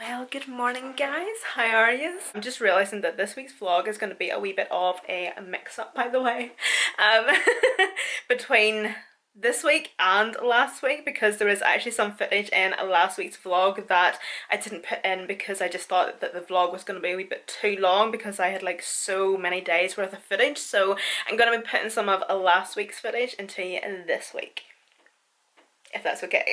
Well, good morning guys, how are you? I'm just realising that this week's vlog is going to be a wee bit of a mix-up, by the way, um, between this week and last week, because there was actually some footage in last week's vlog that I didn't put in because I just thought that the vlog was going to be a wee bit too long because I had like so many days worth of footage. So I'm going to be putting some of last week's footage into this week, if that's okay.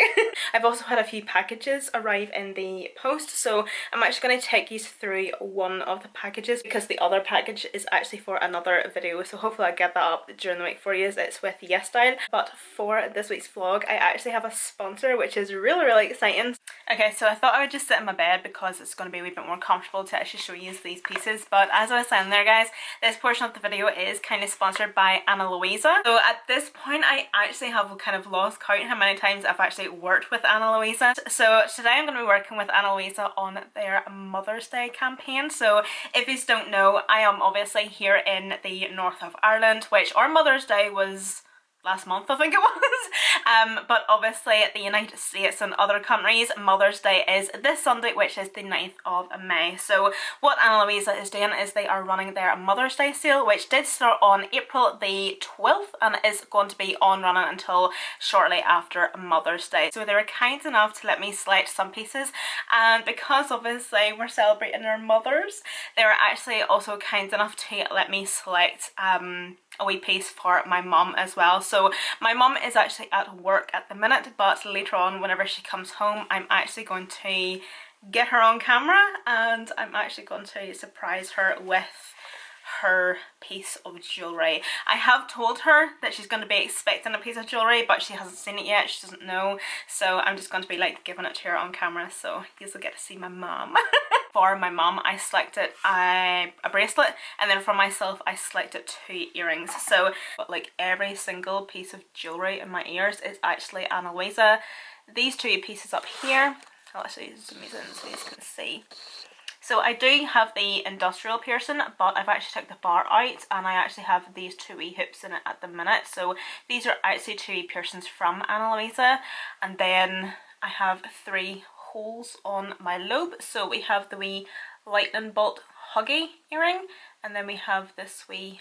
I've also had a few packages arrive in the post, so I'm actually going to take you through one of the packages because the other package is actually for another video, so hopefully I'll get that up during the week for you. It's with Yes Style. But for this week's vlog, I actually have a sponsor, which is really exciting. Okay, so I thought I would just sit in my bed because it's going to be a wee bit more comfortable to actually show you these pieces, but as I was saying there guys, this portion of the video is kind of sponsored by Luisa. So at this point I actually have kind of lost count how many times I've actually worked with Luisa. So today I'm going to be working with Luisa on their Mother's Day campaign. So if you don't know, I am obviously here in the north of Ireland, which our Mother's Day was last month, I think it was. But obviously the United States and other countries, Mother's Day is this Sunday, which is the 9th of May. So what Luisa is doing is they are running their Mother's Day sale, which did start on April the 12th and is going to be on running until shortly after Mother's Day. So they were kind enough to let me select some pieces, and because obviously we're celebrating our mothers, they were actually also kind enough to let me select a wee piece for my mum as well. So my mum is actually at work at the minute, but later on whenever she comes home I'm actually going to get her on camera and I'm actually going to surprise her with her piece of jewellery. I have told her that she's going to be expecting a piece of jewellery, but she hasn't seen it yet, she doesn't know, so I'm just going to be like giving it to her on camera, so you'll get to see my mum. For my mum I selected a bracelet, and then for myself I selected 2 earrings. So but like every single piece of jewellery in my ears is actually Luisa. These 2 pieces up here, I'll actually zoom these in so you can see. So I do have the industrial piercing, but I've actually took the bar out and I actually have these 2 wee hoops in it at the minute. So these are actually 2 piercings from Luisa, and then I have 3 holes on my lobe. So we have the wee lightning bolt huggy earring, and then we have this wee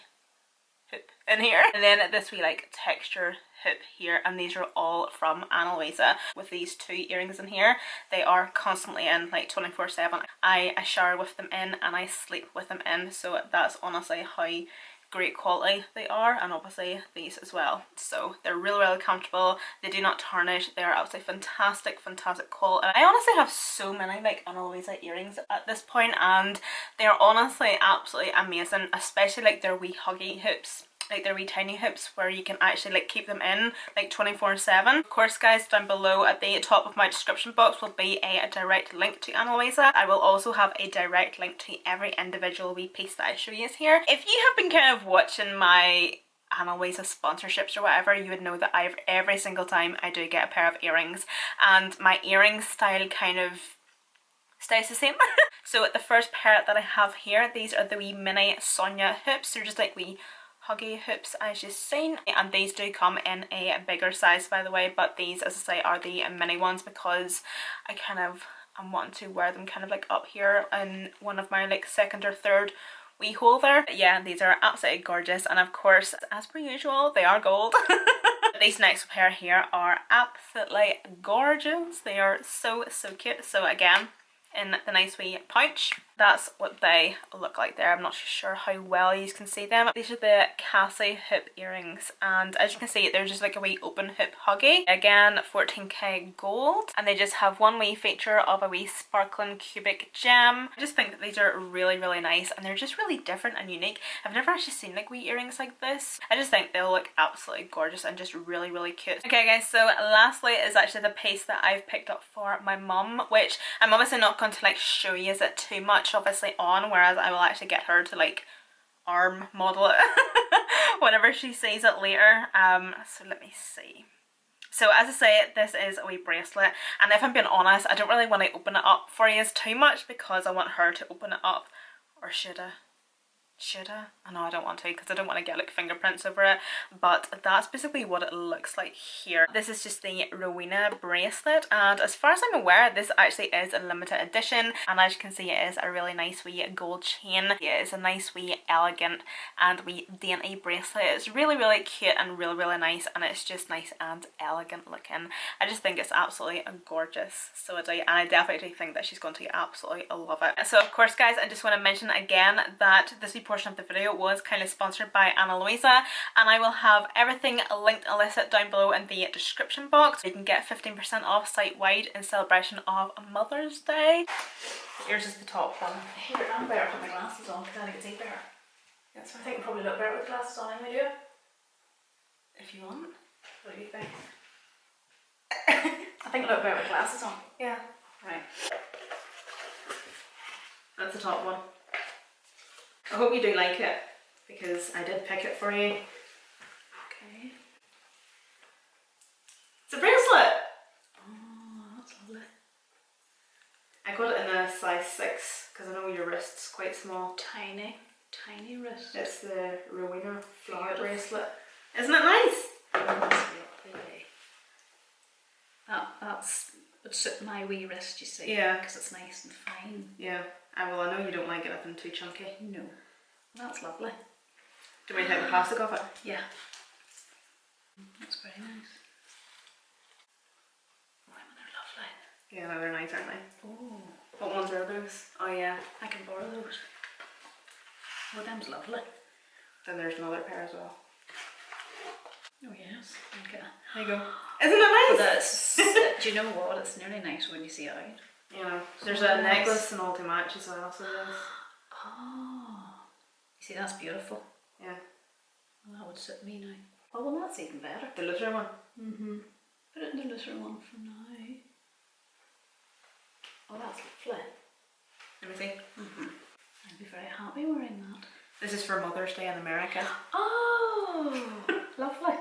hoop in here, and then this wee like texture hoop here, and these are all from Luisa. With these 2 earrings in here, they are constantly in, like 24/7. I shower with them in and I sleep with them in, so that's honestly how great quality they are, and obviously these as well. So they're really comfortable, they do not tarnish, they're absolutely fantastic quality. And I honestly have so many like Luisa earrings at this point, and they're honestly absolutely amazing, especially like their wee huggy hoops, like their wee tiny hoops where you can actually like keep them in like 24/7. Of course guys, down below at the top of my description box will be a direct link to Luisa. I will also have a direct link to every individual wee piece that I show you here. If you have been kind of watching my Luisa sponsorships or whatever, you would know that every single time I do get a pair of earrings, and my earring style kind of stays the same. So the first pair that I have here, these are the wee mini Sonia hoops. They're just like wee huggy hoops as you've seen, and these do come in a bigger size by the way, but these, as I say, are the mini ones because I kind of am wanting to wear them kind of like up here in one of my like second or third wee hole there. But yeah, these are absolutely gorgeous, and of course as per usual they are gold. These next pair here are absolutely gorgeous, they are so cute. So again, in the nice wee pouch, that's what they look like there. I'm not sure how well you can see them. These are the Cassie hoop earrings, and as you can see they're just like a wee open hoop huggy. Again, 14k gold, and they just have one wee feature of a wee sparkling cubic gem. I just think that these are really nice, and they're just really different and unique. I've never actually seen like wee earrings like this. I just think they'll look absolutely gorgeous and just really cute. Okay guys, so lastly is actually the piece that I've picked up for my mum, which I'm obviously not going to like show you it too much obviously on, whereas I will actually get her to like arm model it whenever she sees it later. So let me see. So as I say, this is a wee bracelet, and if I'm being honest, I don't really want to open it up for you too much because I want her to open it up. Or should I? Should I? I know I don't want to because I don't want to get like fingerprints over it, but that's basically what it looks like here. This is just the Rowena bracelet, and as far as I'm aware this actually is a limited edition, and as you can see it is a really nice wee gold chain. It is a nice wee elegant and wee dainty bracelet. It's really cute and really nice, and it's just nice and elegant looking. I just think it's absolutely gorgeous, so I do, and I definitely think that she's going to absolutely love it. So of course guys, I just want to mention again that this portion of the video was kindly sponsored by Luisa, and I will have everything linked and listed down below in the description box. You can get 15% off site-wide in celebration of Mother's Day. Yours is the top one. Here, I'm better put my glasses on because I think it's even better. Yes, I think it'll probably look better with glasses on anyway, do it? if you want. What do you think? I think it'll look better with glasses on. Yeah. Right. That's the top one. I hope you do like it because I did pick it for you. Okay. It's a bracelet! Oh, that's lovely. I got it in a size 6 because I know your wrist's quite small. Tiny, tiny wrist. It's the Rowena flower Beautiful. bracelet. Isn't it nice? That's would suit my wee wrist, you see. Yeah. Because it's nice and fine. Yeah. Well, I know you don't like anything too chunky. No. That's lovely. Do you want me to take the plastic off it? Yeah. That's very nice. Oh, they're lovely. Yeah, no, they're nice, aren't they? Oh. What ones are those? Oh yeah. I can borrow those. Oh, them's lovely. Then there's another pair as well. Oh yes. Okay. There you go. Isn't it nice? But that's, do you know what? It's nearly nice when you see it out. Yeah. There's a necklace and all to match as well, so there's... Oh. You see, that's beautiful. Yeah. Well, that would suit me now. Oh, well, that's even better. The Lutheran one? Mm-hmm. Put it in the Lutheran one for now. Oh, that's lovely. Let me see. Mm-hmm. I'd be very happy wearing that. This is for Mother's Day in America. Oh, lovely.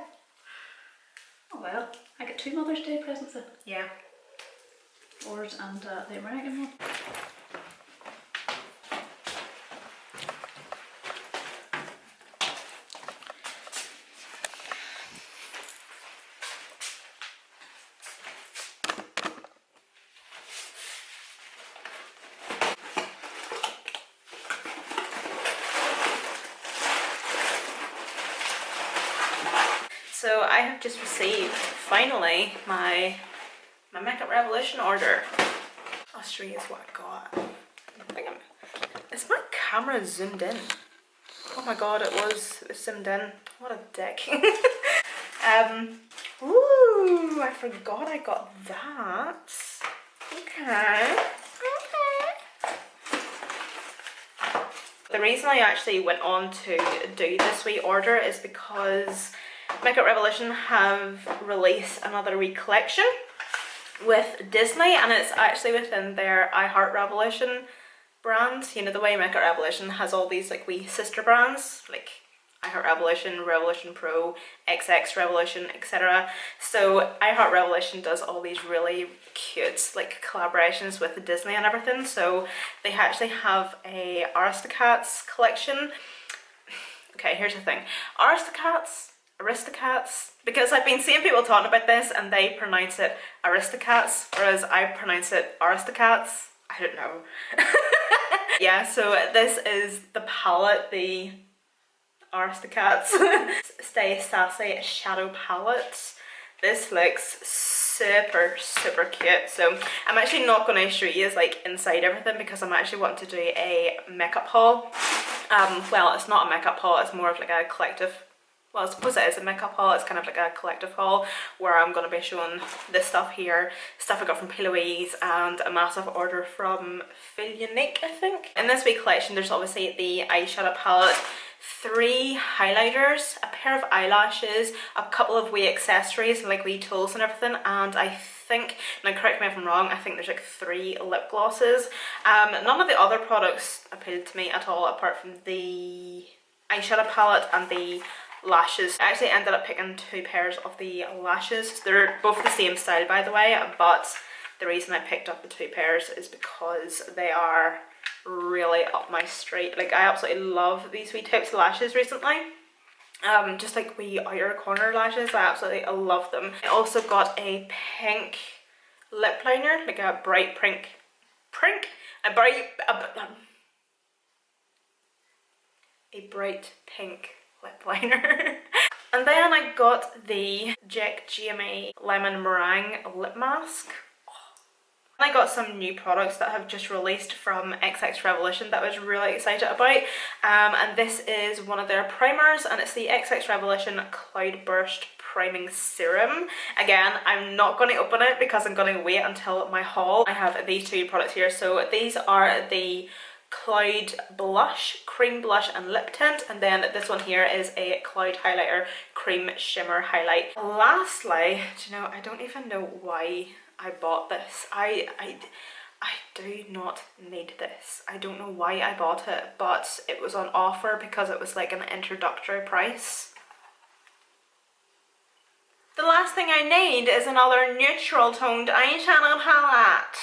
Oh well, I get 2 Mother's Day presents then. Yeah. Yours and the American one. So I have just received, finally, my Makeup Revolution order. I'll show you what I got. Is my camera zoomed in? Oh my god, it was zoomed in. What a dick. Ooh, I forgot I got that. Okay. The reason I actually went on to do this wee order is because Makeup Revolution have released another wee collection with Disney, and it's actually within their I Heart Revolution brand. You know, the way Makeup Revolution has all these like wee sister brands, like I Heart Revolution, Revolution Pro, XX Revolution, etc. So I Heart Revolution does all these really cute like collaborations with Disney and everything. So they actually have a Aristocats collection. Okay, here's the thing. Aristocats, because I've been seeing people talking about this and they pronounce it Aristocats, whereas I pronounce it Aristocats. I don't know. Yeah, so this is the palette, the Aristocats Stay Sassy Shadow Palette. This looks super cute. So I'm actually not going to show you like inside everything because I'm actually wanting to do a makeup haul. Well, it's not a makeup haul, it's more of like a collective. Well, I suppose it is a makeup haul. It's kind of like a collective haul where I'm going to be showing this stuff here, stuff I got from P. Louise, and a massive order from Feel Unique, I think. In this week collection, there's obviously the eyeshadow palette, 3 highlighters, a pair of eyelashes, a couple of wee accessories like wee tools and everything, and I think, now correct me if I'm wrong, I think there's like 3 lip glosses. None of the other products appealed to me at all apart from the eyeshadow palette and the lashes. I actually ended up picking 2 pairs of the lashes. They're both the same style by the way, but the reason I picked up the 2 pairs is because they are really up my street. Like I absolutely love these wee tips lashes recently. Just like wee outer corner lashes, I absolutely love them. I also got a pink lip liner, like a bright a bright pink lip liner. And then I got the Jack GMA Lemon Meringue Lip Mask. I got some new products that have just released from XX Revolution that I was really excited about, and this is one of their primers, and it's the XX Revolution Cloudburst Priming Serum. Again, I'm not going to open it because I'm going to wait until my haul. I have these two products here. So these are the Cloud Blush, Cream Blush and Lip Tint, and then this one here is a Cloud Highlighter Cream Shimmer Highlight. Lastly, do you know, I don't even know why I bought this. I do not need this. I don't know why I bought it, but it was on offer because it was like an introductory price. The last thing I need is another neutral toned eyeshadow palette.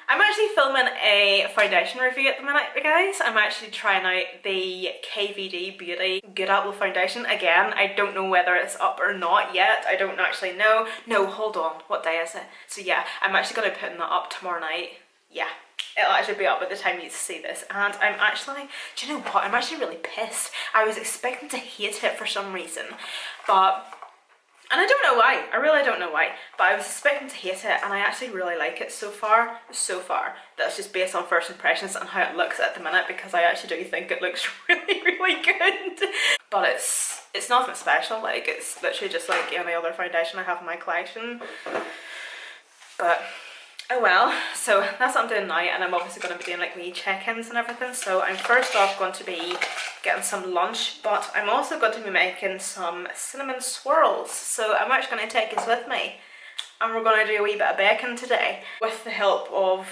I'm actually filming a foundation review at the minute, guys. I'm actually trying out the KVD Beauty Good Apple Foundation. Again, I don't know whether it's up or not yet. I don't actually know. No, hold on. What day is it? So yeah, I'm actually going to be putting that up tomorrow night. Yeah, it'll actually be up by the time you see this. And I'm actually, do you know what? I'm actually really pissed. I was expecting to hate it for some reason, but... and I don't know why, I really don't know why, but I was expecting to hate it and I actually really like it so far. That's just based on first impressions and how it looks at the minute, because I actually do think it looks really, really good. But it's nothing special, like it's literally just like any other foundation I have in my collection. But oh well, so that's what I'm doing now, and I'm obviously going to be doing like wee check-ins and everything. So I'm first off going to be getting some lunch, but I'm also going to be making some cinnamon swirls. So I'm actually going to take this with me, and we're going to do a wee bit of baking today with the help of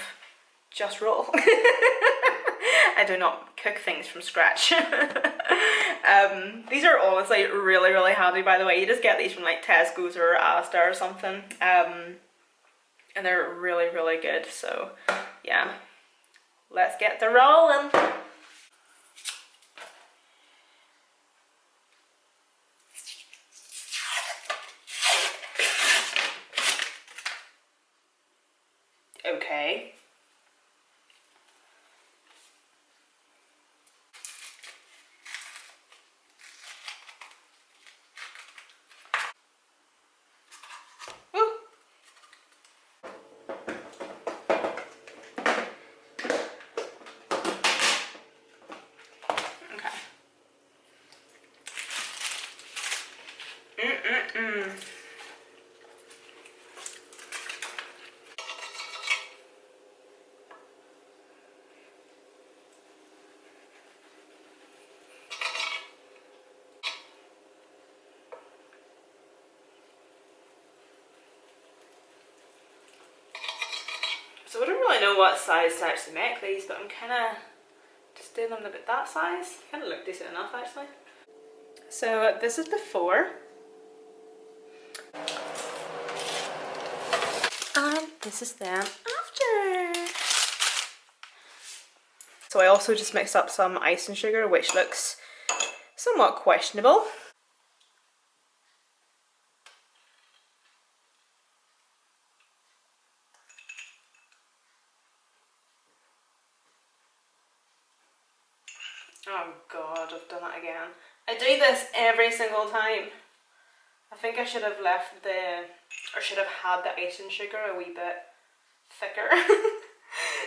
Just Roll. I do not cook things from scratch. These are honestly really, really handy, by the way. You just get these from like Tesco's or Asda or something. And they're really, really good. So yeah, let's get to rolling. Okay. Woo. Okay. So I don't really know what size to actually make these, but I'm kind of just doing them about that size. Kind of look decent enough actually. So this is before. And this is then after. So I also just mixed up some icing sugar, which looks somewhat questionable. Oh god, I've done it again. I do this every single time. I think I should have left or should have had the icing sugar a wee bit thicker.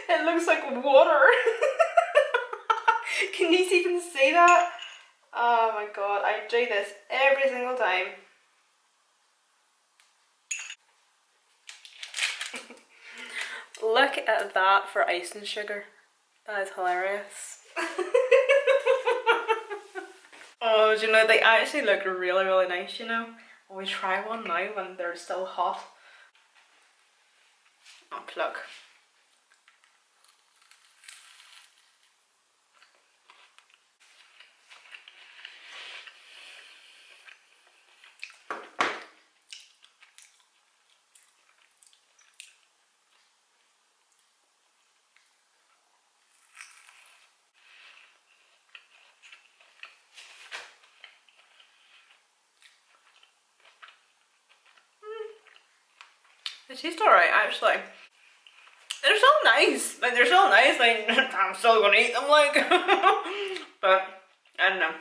It looks like water. Can you even see that? Oh my god, I do this every single time. Look at that for icing sugar. That is hilarious. Oh, do you know, they actually look really, really nice, you know. Will we try one now when they're still hot? Oh, pluck. They taste alright actually. They're still nice. Like they're still nice. Like I'm still gonna eat them. Like, but I don't know.